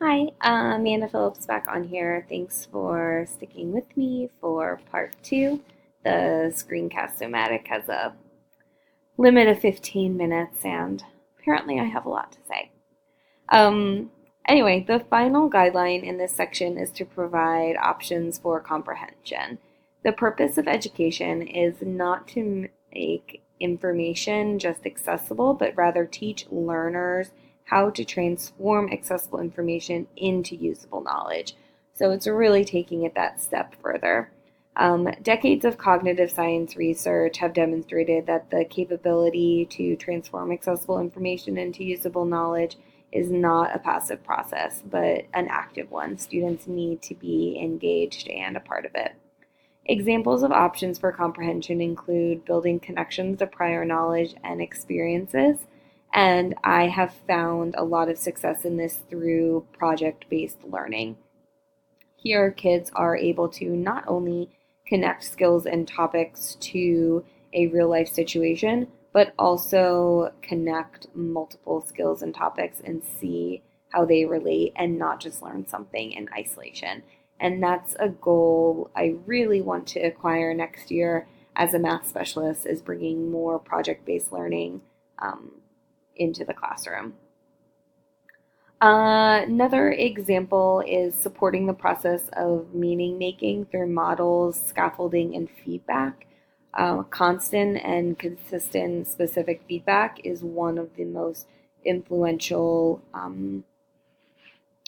Hi, Amanda Phillips back on here. Thanks for sticking with me for part two. The Screencast-O-Matic has a limit of 15 minutes, and apparently I have a lot to say. Um, anyway, the final guideline in this section is to provide options for comprehension. The purpose of education is not to make information just accessible, but rather teach learners how to transform accessible information into usable knowledge. So it's really taking it that step further. Decades of cognitive science research have demonstrated that the capability to transform accessible information into usable knowledge is not a passive process, but an active one. Students need to be engaged and a part of it. Examples of options for comprehension include building connections to prior knowledge and experiences, and I have found a lot of success in this through project-based learning. Here, kids are able to not only connect skills and topics to a real life situation, but also connect multiple skills and topics and see how they relate and not just learn something in isolation. And that's a goal I really want to acquire next year as a math specialist, is bringing more project-based learning um, into the classroom. Another example is supporting the process of meaning making through models, scaffolding, and feedback. Constant and consistent specific feedback is one of the most influential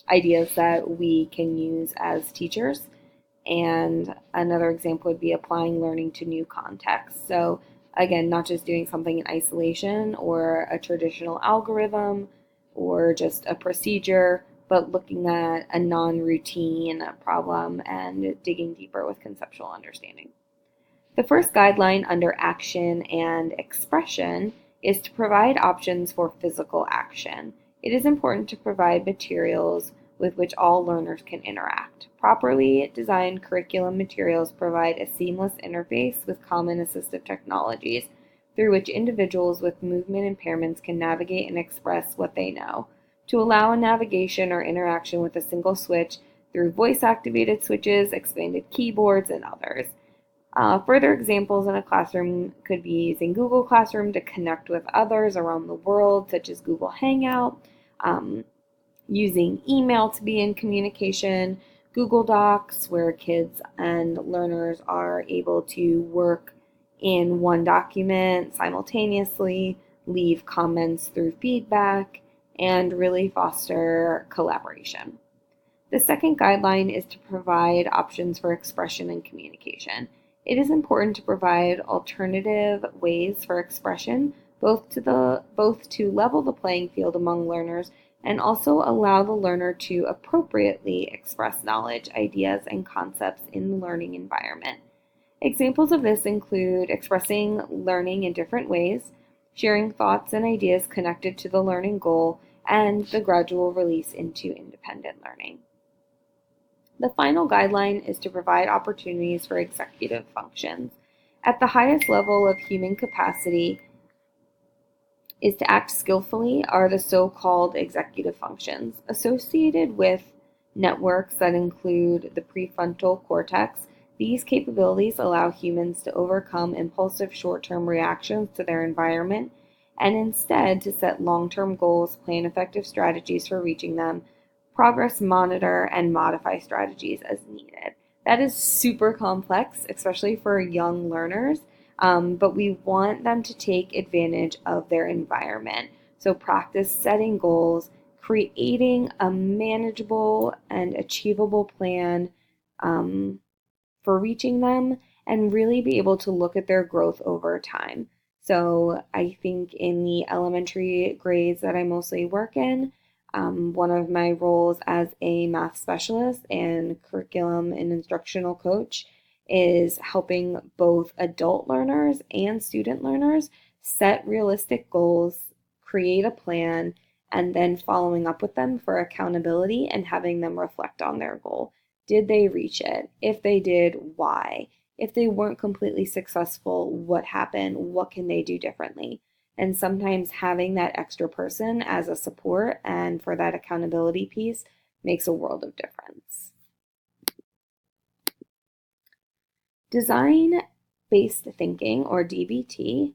ideas that we can use as teachers. And another example would be applying learning to new contexts. So, again, not just doing something in isolation or a traditional algorithm or just a procedure, but looking at a non routine problem and digging deeper with conceptual understanding. The first guideline under action and expression is to provide options for physical action. It is important to provide materials with which all learners can interact. Properly designed curriculum materials provide a seamless interface with common assistive technologies through which individuals with movement impairments can navigate and express what they know. To allow a navigation or interaction with a single switch through voice activated switches, expanded keyboards, and others. Further examples in a classroom could be using Google Classroom to connect with others around the world, such as Google Hangout, using email to be in communication, Google Docs, where kids and learners are able to work in one document simultaneously, leave comments through feedback, and really foster collaboration. The second guideline is to provide options for expression and communication. It is important to provide alternative ways for expression, both to level the playing field among learners and also allow the learner to appropriately express knowledge, ideas, and concepts in the learning environment. Examples of this include expressing learning in different ways, sharing thoughts and ideas connected to the learning goal, and the gradual release into independent learning. The final guideline is to provide opportunities for executive functions. At the highest level of human capacity is to act skillfully are the so-called executive functions associated with networks that include the prefrontal cortex. These capabilities allow humans to overcome impulsive short-term reactions to their environment and instead to set long-term goals, plan effective strategies for reaching them, progress monitor, and modify strategies as needed. That is super complex, especially for young learners, but we want them to take advantage of their environment. So practice setting goals, creating a manageable and achievable plan for reaching them, and really be able to look at their growth over time. So I think in the elementary grades that I mostly work in, one of my roles as a math specialist and curriculum and instructional coach is helping both adult learners and student learners set realistic goals, create a plan, and then following up with them for accountability and having them reflect on their goal. Did they reach it? If they did, why? If they weren't completely successful, what happened? What can they do differently? And sometimes having that extra person as a support and for that accountability piece makes a world of difference. Design-based thinking, or DBT,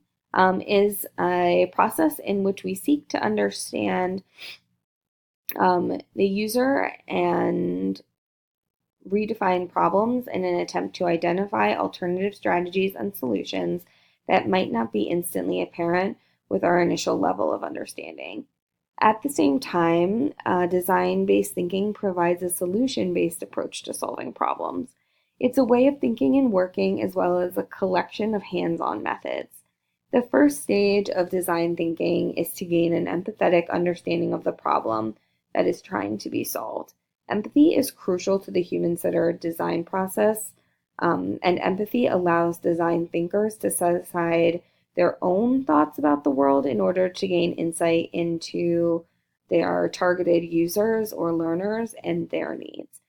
is a process in which we seek to understand the user and redefine problems in an attempt to identify alternative strategies and solutions that might not be instantly apparent with our initial level of understanding. At the same time, design-based thinking provides a solution-based approach to solving problems. It's a way of thinking and working as well as a collection of hands-on methods. The first stage of design thinking is to gain an empathetic understanding of the problem that is trying to be solved. Empathy is crucial to the human-centered design process, and empathy allows design thinkers to set aside their own thoughts about the world in order to gain insight into their targeted users or learners and their needs.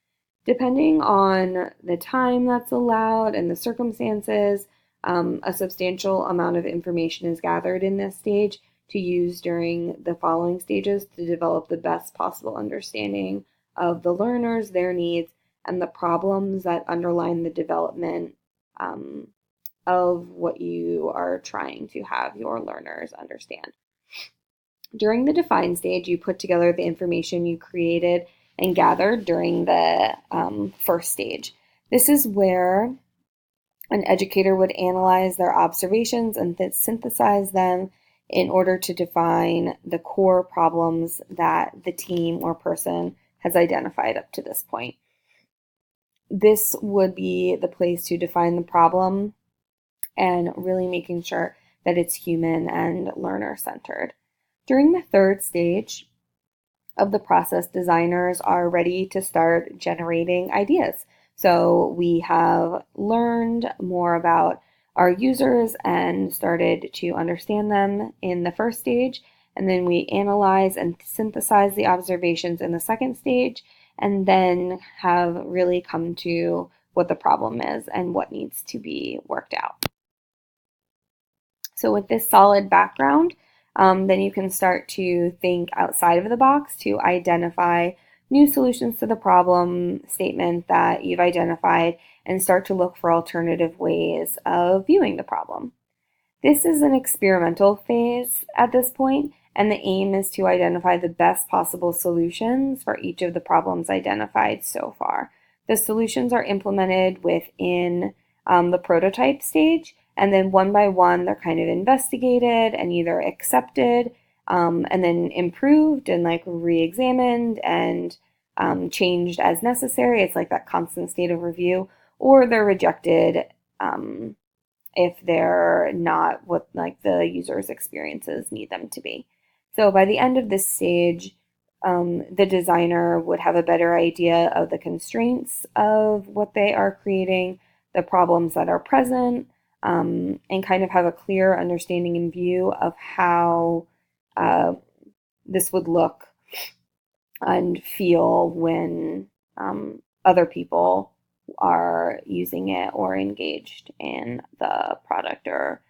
Depending on the time that's allowed and the circumstances, a substantial amount of information is gathered in this stage to use during the following stages to develop the best possible understanding of the learners, their needs, and the problems that underline the development of what you are trying to have your learners understand. During the define stage, you put together the information you created and gathered during the first stage. This is where an educator would analyze their observations and synthesize them in order to define the core problems that the team or person has identified up to this point. This would be the place to define the problem and really making sure that it's human and learner-centered. During the third stage of the process, designers are ready to start generating ideas. So we have learned more about our users and started to understand them in the first stage, and then we analyze and synthesize the observations in the second stage, and then have really come to what the problem is and what needs to be worked out. So with this solid background, then you can start to think outside of the box to identify new solutions to the problem statement that you've identified and start to look for alternative ways of viewing the problem. This is an experimental phase at this point, and the aim is to identify the best possible solutions for each of the problems identified so far. The solutions are implemented within the prototype stage, and then one by one they're kind of investigated and either accepted and then improved and like re-examined and changed as necessary. It's like that constant state of review, or they're rejected if they're not what like the user's experiences need them to be. So by the end of this stage, the designer would have a better idea of the constraints of what they are creating, the problems that are present, and kind of have a clear understanding and view of how this would look and feel when other people are using it or engaged in the product or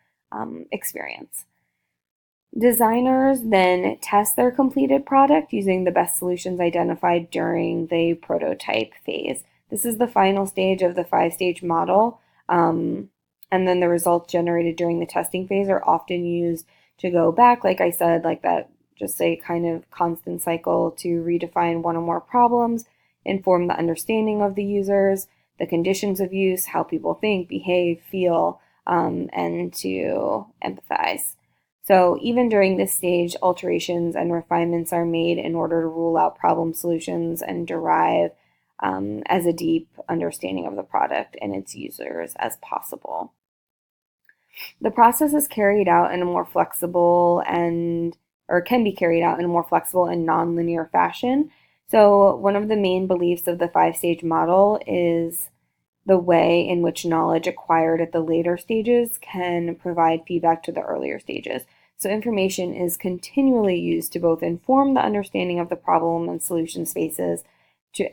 experience. Designers then test their completed product using the best solutions identified during the prototype phase. This is the final stage of the 5-stage model, and then the results generated during the testing phase are often used to go back, like I said, like that, just a kind of constant cycle to redefine one or more problems, inform the understanding of the users, the conditions of use, how people think, behave, feel, and to empathize. So even during this stage, alterations and refinements are made in order to rule out problem solutions and derive as a deep understanding of the product and its users as possible. The process is carried out in a more flexible or can be carried out in a more flexible and nonlinear fashion. So one of the main beliefs of the 5-stage model is the way in which knowledge acquired at the later stages can provide feedback to the earlier stages. So information is continually used to both inform the understanding of the problem and solution spaces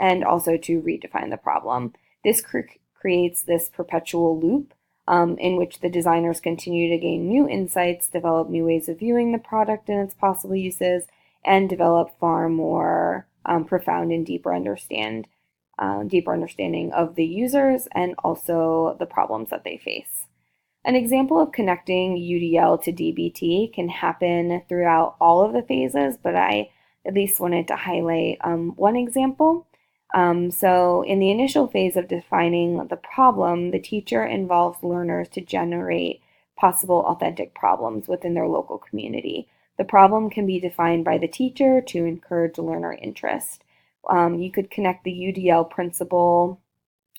and also to redefine the problem. This creates this perpetual loop in which the designers continue to gain new insights, develop new ways of viewing the product and its possible uses, and develop far more profound and deeper understanding of the users and also the problems that they face. An example of connecting UDL to DBT can happen throughout all of the phases, but I at least wanted to highlight one example. So in the initial phase of defining the problem, the teacher involves learners to generate possible authentic problems within their local community. The problem can be defined by the teacher to encourage learner interest. You could connect the UDL principle,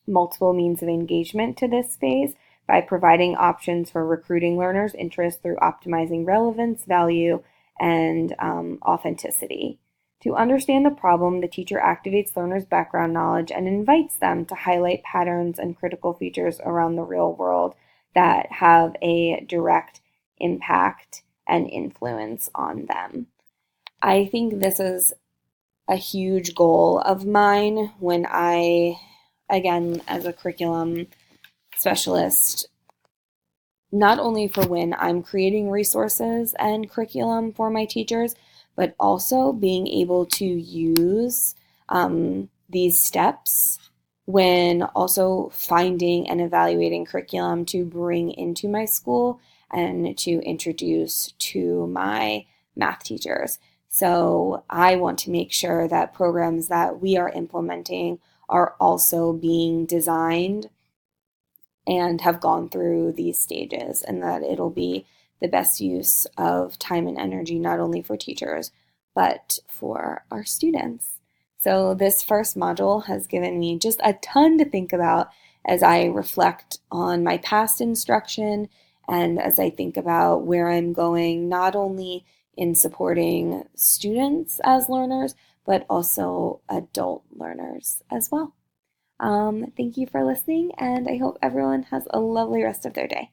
multiple means of engagement, to this phase by providing options for recruiting learners' interest through optimizing relevance, value, and authenticity. To understand the problem, the teacher activates learners' background knowledge and invites them to highlight patterns and critical features around the real world that have a direct impact and influence on them. I think this is a huge goal of mine when I, again, as a curriculum specialist, not only for when I'm creating resources and curriculum for my teachers, but also being able to use these steps when also finding and evaluating curriculum to bring into my school and to introduce to my math teachers. So I want to make sure that programs that we are implementing are also being designed and have gone through these stages, and that it'll be the best use of time and energy, not only for teachers, but for our students. So this first module has given me just a ton to think about as I reflect on my past instruction and as I think about where I'm going, not only in supporting students as learners, but also adult learners as well. Thank you for listening, and I hope everyone has a lovely rest of their day.